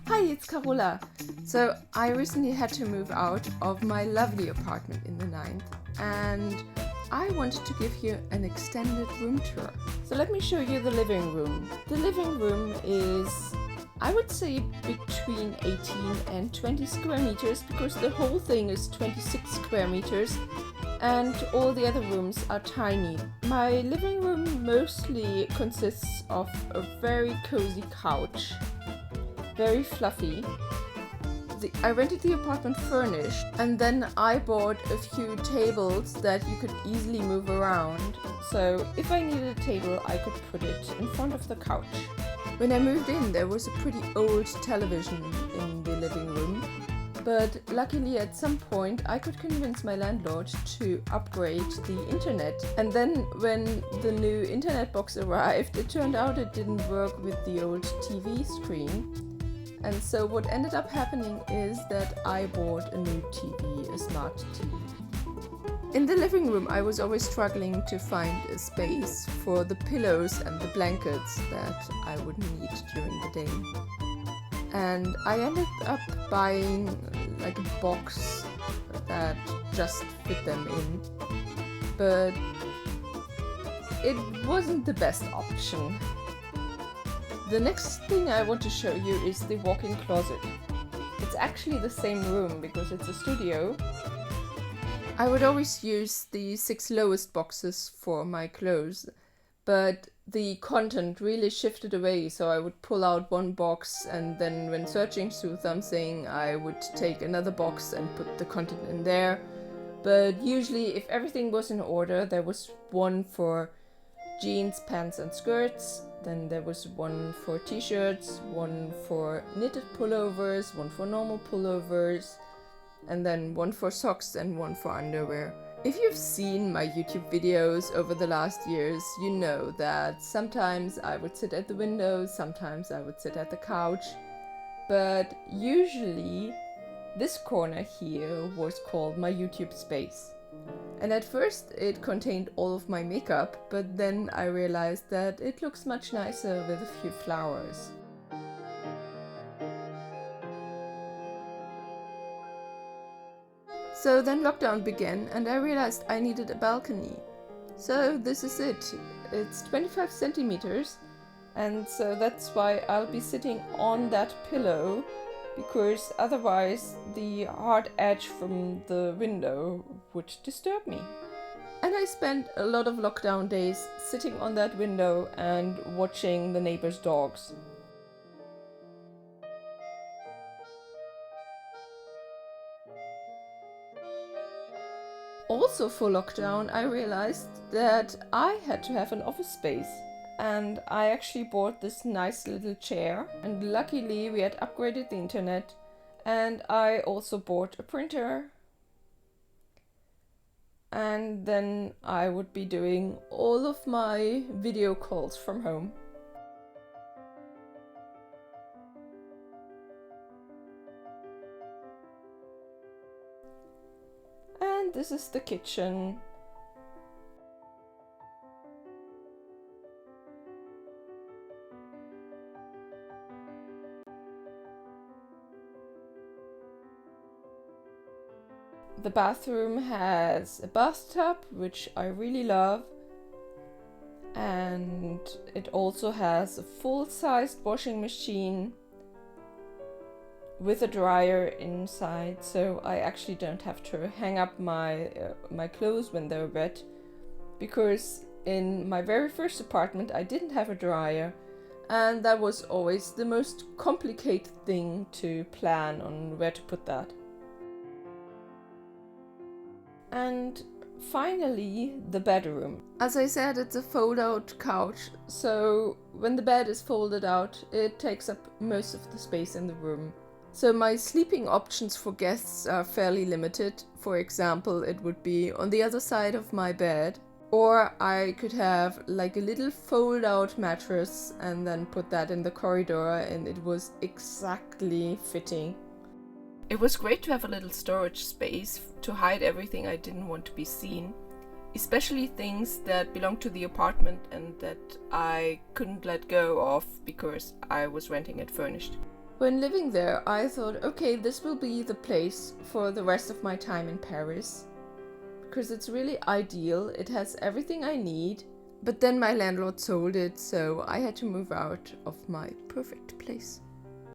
Hi, it's Carola. So I recently had to move out of my lovely apartment in the 9th and I wanted to give you an extended room tour. So let me show you the living room. The living room is, I would say, between 18 and 20 square meters because the whole thing is 26 square meters and all the other rooms are tiny. My living room mostly consists of a very cozy couch, very fluffy. I rented the apartment furnished and then I bought a few tables that you could easily move around. So if I needed a table, I could put it in front of the couch. When I moved in, there was a pretty old television in the living room, but luckily at some point I could convince my landlord to upgrade the internet. And then when the new internet box arrived, it turned out it didn't work with the old TV screen. And so what ended up happening is that I bought a new TV, a smart TV. In the living room, I was always struggling to find a space for the pillows and the blankets that I would need during the day. And I ended up buying like a box that just fit them in. But it wasn't the best option. The next thing I want to show you is the walk-in closet. It's actually the same room because it's a studio. I would always use the 6 lowest boxes for my clothes, but the content really shifted away, so I would pull out one box and then when searching through something I would take another box and put the content in there. But usually if everything was in order, there was one for jeans, pants and skirts, then there was one for t-shirts, one for knitted pullovers, one for normal pullovers, and then one for socks and one for underwear. If you've seen my YouTube videos over the last years, you know that sometimes I would sit at the window, sometimes I would sit at the couch, but usually this corner here was called my YouTube space. And at first it contained all of my makeup, but then I realized that it looks much nicer with a few flowers. So then lockdown began and I realized I needed a balcony. So this is it. It's 25 centimeters and so that's why I'll be sitting on that pillow, because otherwise the hard edge from the window would disturb me. And I spent a lot of lockdown days sitting on that window and watching the neighbors' dogs. Also for lockdown, I realized that I had to have an office space. And I actually bought this nice little chair, and luckily we had upgraded the internet, and I also bought a printer. And then I would be doing all of my video calls from home. And this is the kitchen. The bathroom has a bathtub, which I really love, and it also has a full-sized washing machine with a dryer inside, so I actually don't have to hang up my clothes when they're wet, because in my very first apartment I didn't have a dryer, and that was always the most complicated thing to plan on where to put that. And finally, the bedroom. As I said, it's a fold-out couch, so when the bed is folded out, it takes up most of the space in the room. So my sleeping options for guests are fairly limited. For example, it would be on the other side of my bed, or I could have like a little fold-out mattress and then put that in the corridor, and it was exactly fitting. It was great to have a little storage space to hide everything I didn't want to be seen, especially things that belonged to the apartment and that I couldn't let go of because I was renting it furnished. When living there, I thought, okay, this will be the place for the rest of my time in Paris, because it's really ideal. It has everything I need. But then my landlord sold it, so I had to move out of my perfect place.